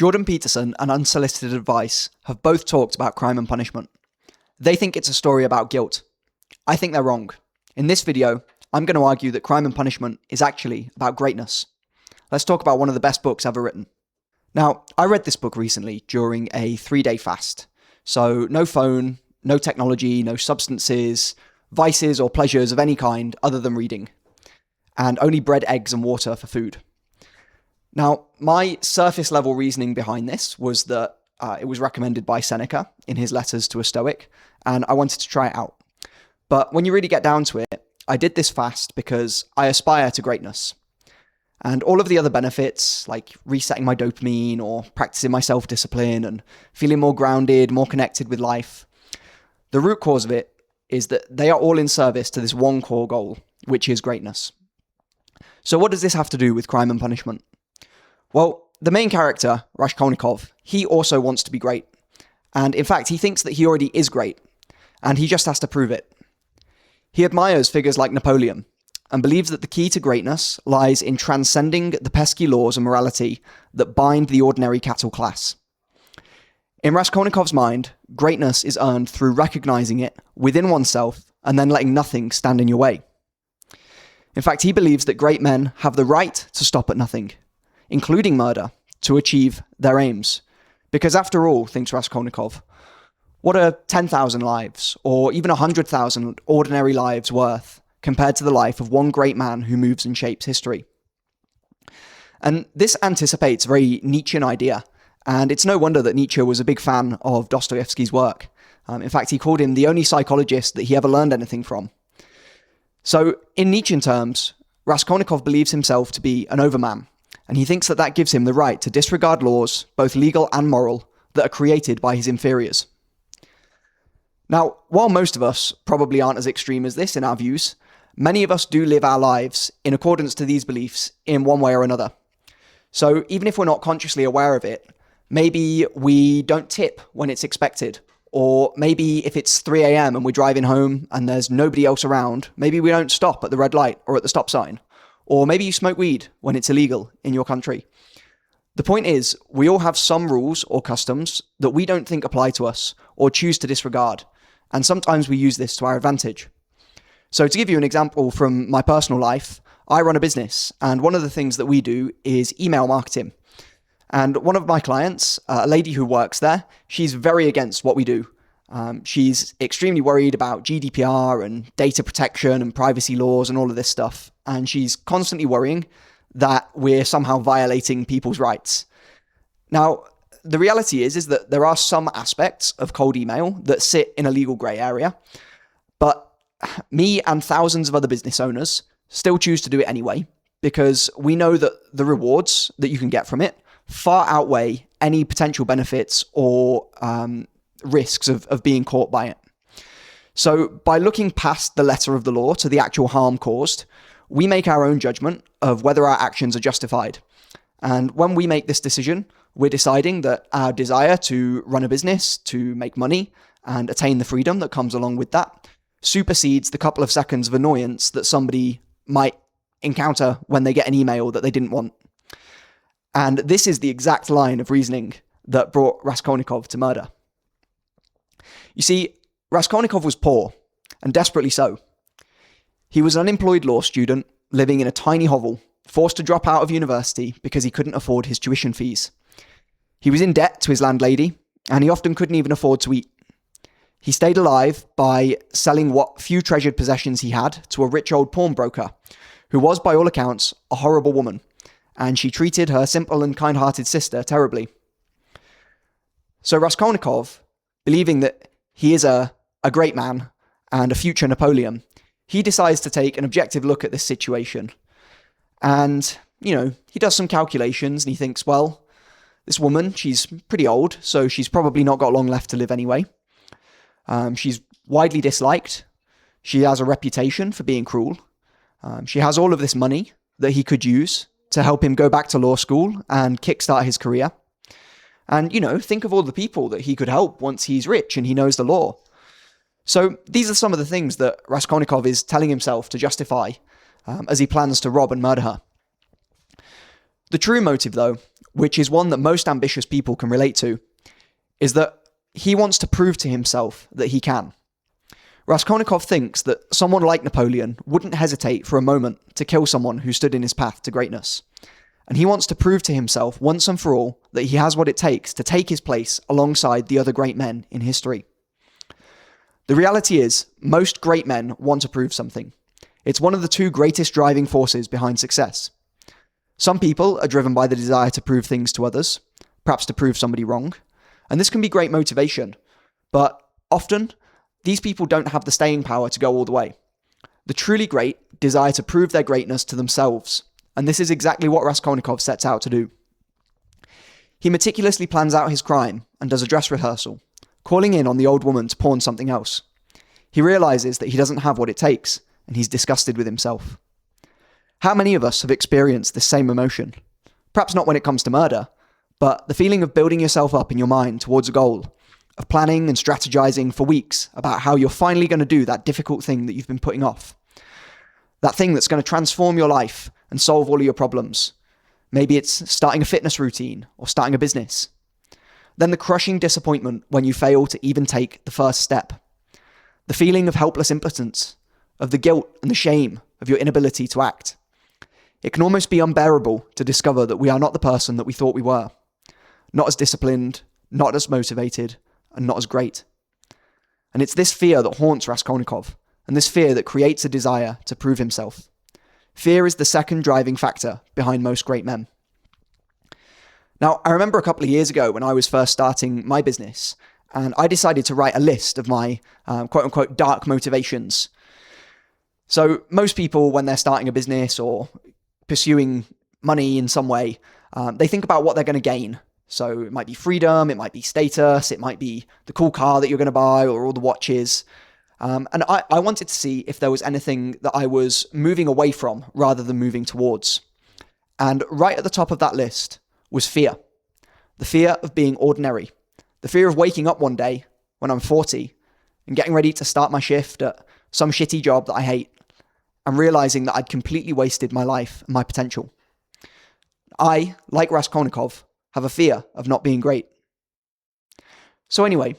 Jordan Peterson and Unsolicited Advice have both talked about crime and punishment. They think it's a story about guilt. I think they're wrong. In this video, I'm going to argue that Crime and Punishment is actually about greatness. Let's talk about one of the best books ever written. Now, I read this book recently during a 3-day fast. So no phone, no technology, no substances, vices or pleasures of any kind other than reading. And only bread, eggs and water for food. Now, my surface level reasoning behind this was that it was recommended by Seneca in his Letters to a Stoic, and I wanted to try it out. But when you really get down to it, I did this fast because I aspire to greatness. And all of the other benefits, like resetting my dopamine or practicing my self-discipline and feeling more grounded, more connected with life, the root cause of it is that they are all in service to this one core goal, which is greatness. So what does this have to do with Crime and Punishment? Well, the main character, Raskolnikov, he also wants to be great. And in fact, he thinks that he already is great, and he just has to prove it. He admires figures like Napoleon, and believes that the key to greatness lies in transcending the pesky laws of morality that bind the ordinary cattle class. In Raskolnikov's mind, greatness is earned through recognizing it within oneself and then letting nothing stand in your way. In fact, he believes that great men have the right to stop at nothing, including murder, to achieve their aims. Because after all, thinks Raskolnikov, what are 10,000 lives, or even 100,000 ordinary lives worth compared to the life of one great man who moves and shapes history? And this anticipates a very Nietzschean idea, and it's no wonder that Nietzsche was a big fan of Dostoevsky's work. In fact, he called him the only psychologist that he ever learned anything from. So, in Nietzschean terms, Raskolnikov believes himself to be an overman, and he thinks that that gives him the right to disregard laws, both legal and moral, that are created by his inferiors. Now, while most of us probably aren't as extreme as this in our views, many of us do live our lives in accordance to these beliefs in one way or another. So even if we're not consciously aware of it, maybe we don't tip when it's expected, or maybe if it's 3 a.m. and we're driving home and there's nobody else around, maybe we don't stop at the red light or at the stop sign, or maybe you smoke weed when it's illegal in your country. The point is, we all have some rules or customs that we don't think apply to us or choose to disregard. And sometimes we use this to our advantage. So to give you an example from my personal life, I run a business, and one of the things that we do is email marketing. And one of my clients, a lady who works there, she's very against what we do. She's extremely worried about GDPR and data protection and privacy laws and all of this stuff. And she's constantly worrying that we're somehow violating people's rights. Now, the reality is that there are some aspects of cold email that sit in a legal grey area, but me and thousands of other business owners still choose to do it anyway, because we know that the rewards that you can get from it far outweigh any potential benefits or risks of being caught by it. So by looking past the letter of the law to the actual harm caused, we make our own judgment of whether our actions are justified. And when we make this decision, we're deciding that our desire to run a business, to make money, and attain the freedom that comes along with that supersedes the couple of seconds of annoyance that somebody might encounter when they get an email that they didn't want. And this is the exact line of reasoning that brought Raskolnikov to murder. You see, Raskolnikov was poor, and desperately so. He was an unemployed law student living in a tiny hovel, forced to drop out of university because he couldn't afford his tuition fees. He was in debt to his landlady, and he often couldn't even afford to eat. He stayed alive by selling what few treasured possessions he had to a rich old pawnbroker, who was, by all accounts, a horrible woman, and she treated her simple and kind-hearted sister terribly. So Raskolnikov, believing that he is a great man and a future Napoleon, he decides to take an objective look at this situation. And, he does some calculations and he thinks, well, this woman, she's pretty old, so she's probably not got long left to live anyway. She's widely disliked. She has a reputation for being cruel. She has all of this money that he could use to help him go back to law school and kickstart his career. And, think of all the people that he could help once he's rich and he knows the law. So these are some of the things that Raskolnikov is telling himself to justify as he plans to rob and murder her. The true motive, though, which is one that most ambitious people can relate to, is that he wants to prove to himself that he can. Raskolnikov thinks that someone like Napoleon wouldn't hesitate for a moment to kill someone who stood in his path to greatness. And he wants to prove to himself once and for all that he has what it takes to take his place alongside the other great men in history. The reality is, most great men want to prove something. It's one of the two greatest driving forces behind success. Some people are driven by the desire to prove things to others, perhaps to prove somebody wrong, and this can be great motivation, but often these people don't have the staying power to go all the way. The truly great desire to prove their greatness to themselves, and this is exactly what Raskolnikov sets out to do. He meticulously plans out his crime and does a dress rehearsal, calling in on the old woman to pawn something else. He realizes that he doesn't have what it takes, and he's disgusted with himself. How many of us have experienced this same emotion? Perhaps not when it comes to murder, but the feeling of building yourself up in your mind towards a goal, of planning and strategizing for weeks about how you're finally going to do that difficult thing that you've been putting off. That thing that's going to transform your life and solve all of your problems. Maybe it's starting a fitness routine or starting a business. Then the crushing disappointment when you fail to even take the first step. The feeling of helpless impotence, of the guilt and the shame of your inability to act. It can almost be unbearable to discover that we are not the person that we thought we were. Not as disciplined, not as motivated, and not as great. And it's this fear that haunts Raskolnikov, and this fear that creates a desire to prove himself. Fear is the second driving factor behind most great men. Now, I remember a couple of years ago when I was first starting my business, and I decided to write a list of my quote-unquote dark motivations. So most people, when they're starting a business or pursuing money in some way, they think about what they're going to gain. So it might be freedom, it might be status, it might be the cool car that you're going to buy or all the watches. And I wanted to see if there was anything that I was moving away from rather than moving towards. And right at the top of that list was fear. The fear of being ordinary. The fear of waking up one day when I'm 40 and getting ready to start my shift at some shitty job that I hate and realizing that I'd completely wasted my life and my potential. I, like Raskolnikov, have a fear of not being great. So anyway,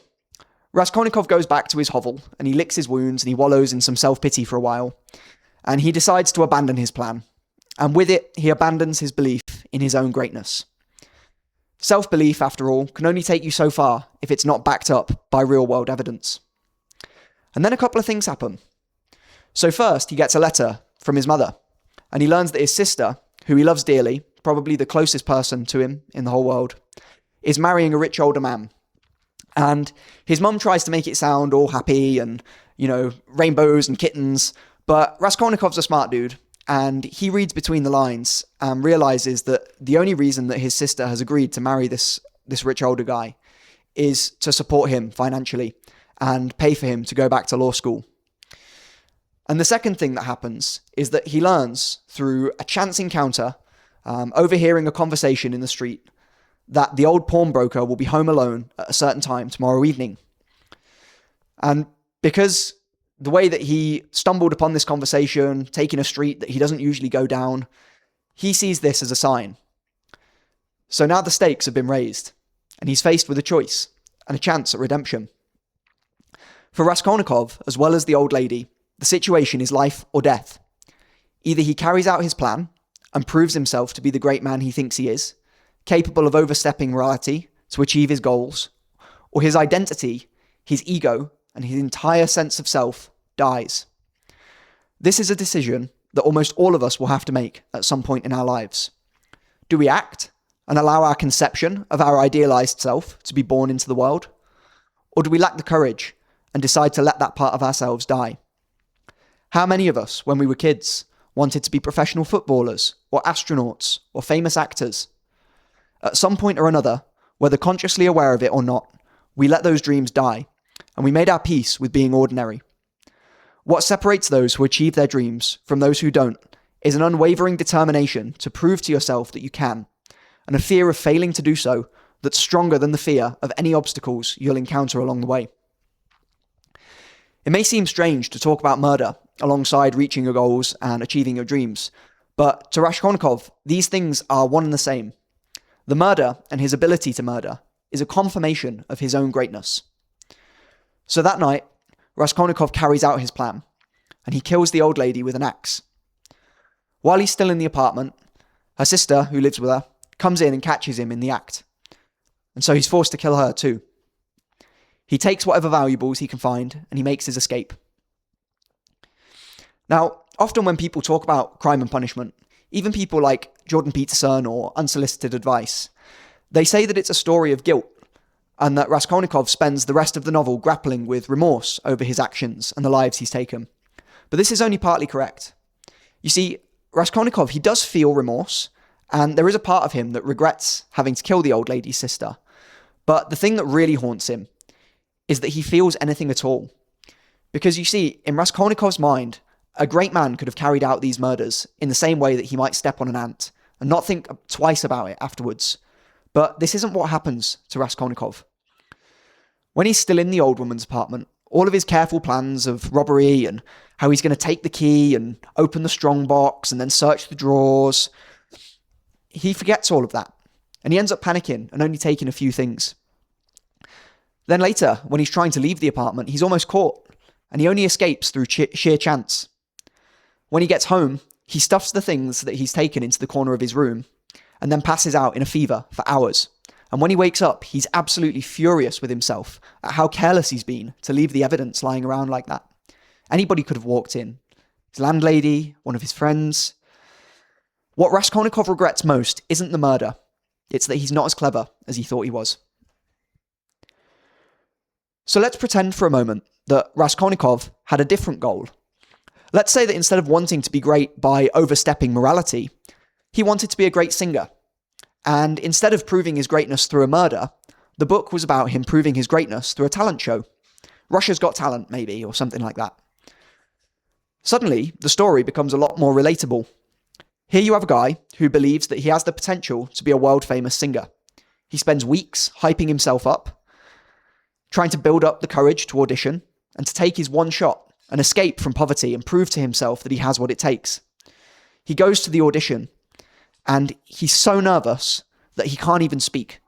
Raskolnikov goes back to his hovel and he licks his wounds and he wallows in some self-pity for a while. And he decides to abandon his plan. And with it, he abandons his belief in his own greatness. Self-belief, after all, can only take you so far if it's not backed up by real-world evidence. And then a couple of things happen. So first, he gets a letter from his mother. And he learns that his sister, who he loves dearly, probably the closest person to him in the whole world, is marrying a rich older man. And his mum tries to make it sound all happy and, rainbows and kittens. But Raskolnikov's a smart dude, and he reads between the lines and realizes that the only reason that his sister has agreed to marry this rich older guy is to support him financially and pay for him to go back to law school. And the second thing that happens is that he learns through a chance encounter, overhearing a conversation in the street, that the old pawnbroker will be home alone at a certain time tomorrow evening. And because the way that he stumbled upon this conversation, taking a street that he doesn't usually go down, he sees this as a sign. So now the stakes have been raised, and he's faced with a choice and a chance at redemption. For Raskolnikov, as well as the old lady, the situation is life or death. Either he carries out his plan and proves himself to be the great man he thinks he is, capable of overstepping morality to achieve his goals, or his identity, his ego, and his entire sense of self dies. This is a decision that almost all of us will have to make at some point in our lives. Do we act and allow our conception of our idealized self to be born into the world? Or do we lack the courage and decide to let that part of ourselves die? How many of us, when we were kids, wanted to be professional footballers or astronauts or famous actors? At some point or another, whether consciously aware of it or not, we let those dreams die, and we made our peace with being ordinary. What separates those who achieve their dreams from those who don't is an unwavering determination to prove to yourself that you can, and a fear of failing to do so that's stronger than the fear of any obstacles you'll encounter along the way. It may seem strange to talk about murder alongside reaching your goals and achieving your dreams, but to Raskolnikov, these things are one and the same. The murder and his ability to murder is a confirmation of his own greatness. So that night, Raskolnikov carries out his plan, and he kills the old lady with an axe. While he's still in the apartment, her sister, who lives with her, comes in and catches him in the act. And so he's forced to kill her too. He takes whatever valuables he can find, and he makes his escape. Now, often when people talk about Crime and Punishment, even people like Jordan Peterson or Unsolicited Advice, they say that it's a story of guilt, and that Raskolnikov spends the rest of the novel grappling with remorse over his actions and the lives he's taken. But this is only partly correct. You see, Raskolnikov, he does feel remorse, and there is a part of him that regrets having to kill the old lady's sister. But the thing that really haunts him is that he feels anything at all. Because you see, in Raskolnikov's mind, a great man could have carried out these murders in the same way that he might step on an ant and not think twice about it afterwards. But this isn't what happens to Raskolnikov. When he's still in the old woman's apartment, all of his careful plans of robbery and how he's going to take the key and open the strong box and then search the drawers, he forgets all of that. And he ends up panicking and only taking a few things. Then later, when he's trying to leave the apartment, he's almost caught, and he only escapes through sheer chance. When he gets home, he stuffs the things that he's taken into the corner of his room, and then passes out in a fever for hours. And when he wakes up, he's absolutely furious with himself at how careless he's been to leave the evidence lying around like that. Anybody could have walked in. His landlady, one of his friends. What Raskolnikov regrets most isn't the murder. It's that he's not as clever as he thought he was. So let's pretend for a moment that Raskolnikov had a different goal. Let's say that instead of wanting to be great by overstepping morality, he wanted to be a great singer. And instead of proving his greatness through a murder, the book was about him proving his greatness through a talent show. Russia's Got Talent, maybe, or something like that. Suddenly, the story becomes a lot more relatable. Here you have a guy who believes that he has the potential to be a world-famous singer. He spends weeks hyping himself up, trying to build up the courage to audition and to take his one shot and escape from poverty and prove to himself that he has what it takes. He goes to the audition, and he's so nervous that he can't even speak.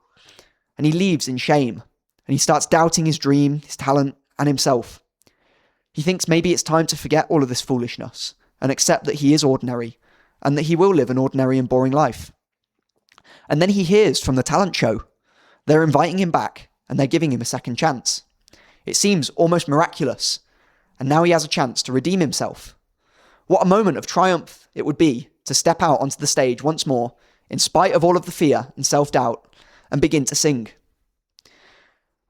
And he leaves in shame. And he starts doubting his dream, his talent, and himself. He thinks maybe it's time to forget all of this foolishness and accept that he is ordinary and that he will live an ordinary and boring life. And then he hears from the talent show. They're inviting him back and they're giving him a second chance. It seems almost miraculous. And now he has a chance to redeem himself. What a moment of triumph it would be to step out onto the stage once more, in spite of all of the fear and self-doubt, and begin to sing.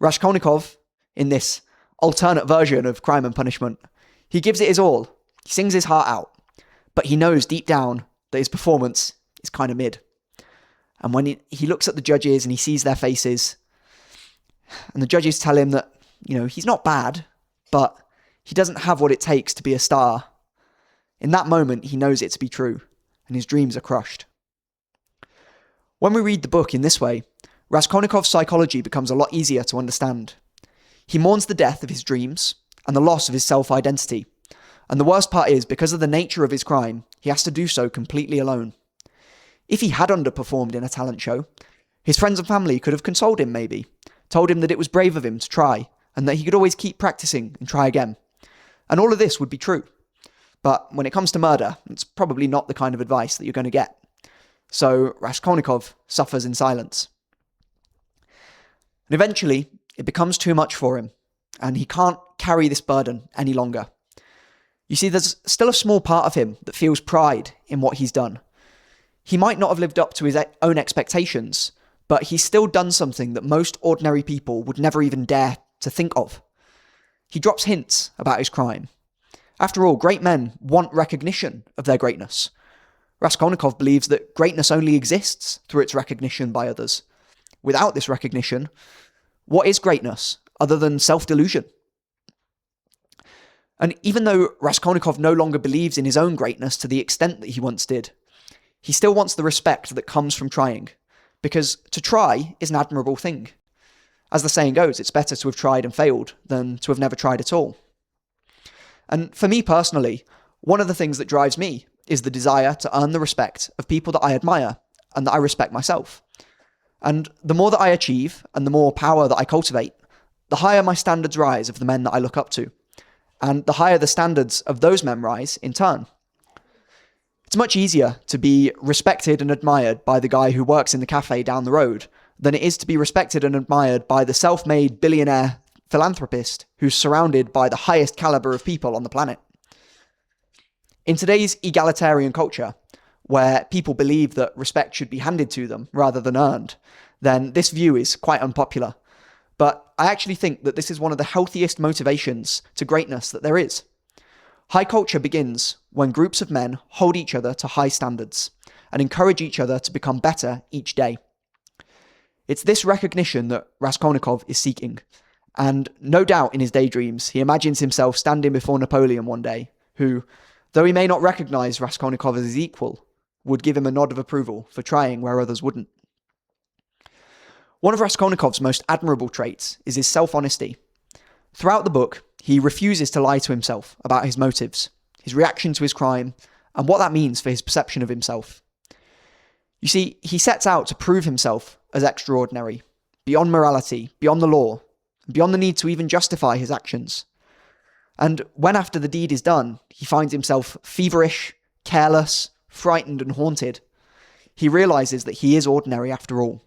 Raskolnikov, in this alternate version of Crime and Punishment, he gives it his all. He sings his heart out, but he knows deep down that his performance is kind of mid. And when he looks at the judges and he sees their faces, and the judges tell him that, he's not bad, but he doesn't have what it takes to be a star. In that moment, he knows it to be true, and his dreams are crushed. When we read the book in this way, Raskolnikov's psychology becomes a lot easier to understand. He mourns the death of his dreams and the loss of his self-identity. And the worst part is, because of the nature of his crime, he has to do so completely alone. If he had underperformed in a talent show, his friends and family could have consoled him maybe, told him that it was brave of him to try, and that he could always keep practicing and try again. And all of this would be true. But when it comes to murder, it's probably not the kind of advice that you're going to get. So Raskolnikov suffers in silence. And eventually, it becomes too much for him, and he can't carry this burden any longer. You see, there's still a small part of him that feels pride in what he's done. He might not have lived up to his own expectations, but he's still done something that most ordinary people would never even dare to think of. He drops hints about his crime. After all, great men want recognition of their greatness. Raskolnikov believes that greatness only exists through its recognition by others. Without this recognition, what is greatness other than self-delusion? And even though Raskolnikov no longer believes in his own greatness to the extent that he once did, he still wants the respect that comes from trying, because to try is an admirable thing. As the saying goes, it's better to have tried and failed than to have never tried at all. And for me personally, one of the things that drives me is the desire to earn the respect of people that I admire and that I respect myself. And the more that I achieve and the more power that I cultivate, the higher my standards rise of the men that I look up to, and the higher the standards of those men rise in turn. It's much easier to be respected and admired by the guy who works in the cafe down the road than it is to be respected and admired by the self-made billionaire philanthropist who's surrounded by the highest caliber of people on the planet. In today's egalitarian culture, where people believe that respect should be handed to them rather than earned, then this view is quite unpopular. But I actually think that this is one of the healthiest motivations to greatness that there is. High culture begins when groups of men hold each other to high standards and encourage each other to become better each day. It's this recognition that Raskolnikov is seeking, and no doubt in his daydreams he imagines himself standing before Napoleon one day, who, though he may not recognize Raskolnikov as his equal, would give him a nod of approval for trying where others wouldn't. One of Raskolnikov's most admirable traits is his self-honesty. Throughout the book, he refuses to lie to himself about his motives, his reaction to his crime, and what that means for his perception of himself. You see, he sets out to prove himself as extraordinary, beyond morality, beyond the law, beyond the need to even justify his actions. And when after the deed is done, he finds himself feverish, careless, frightened and haunted, he realizes that he is ordinary after all,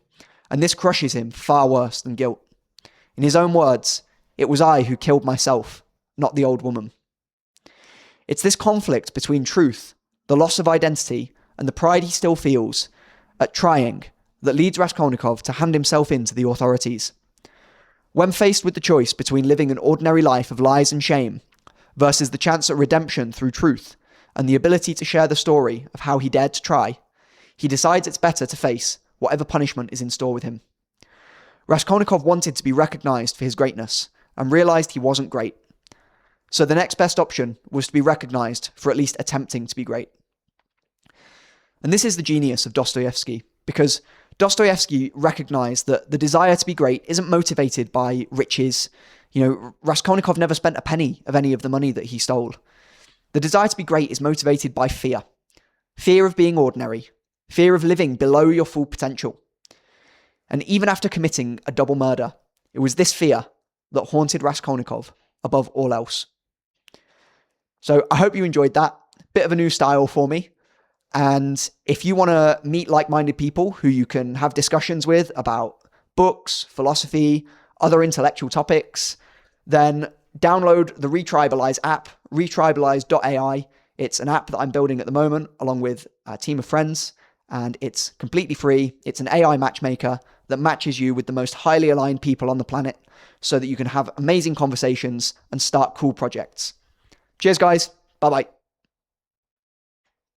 and this crushes him far worse than guilt. In his own words, "It was I who killed myself, not the old woman." It's this conflict between truth, the loss of identity, and the pride he still feels at trying that leads Raskolnikov to hand himself in to the authorities. When faced with the choice between living an ordinary life of lies and shame versus the chance at redemption through truth and the ability to share the story of how he dared to try, he decides it's better to face whatever punishment is in store with him. Raskolnikov wanted to be recognized for his greatness and realized he wasn't great. So the next best option was to be recognized for at least attempting to be great. And this is the genius of Dostoevsky, because Dostoevsky recognized that the desire to be great isn't motivated by riches. Raskolnikov never spent a penny of any of the money that he stole. The desire to be great is motivated by fear. Fear of being ordinary. Fear of living below your full potential. And even after committing a double murder, it was this fear that haunted Raskolnikov above all else. So I hope you enjoyed that. Bit of a new style for me. And if you want to meet like-minded people who you can have discussions with about books, philosophy, other intellectual topics, then download the Retribalize app, retribalize.ai. It's an app that I'm building at the moment along with a team of friends, and it's completely free. It's an AI matchmaker that matches you with the most highly aligned people on the planet so that you can have amazing conversations and start cool projects. Cheers, guys. Bye-bye.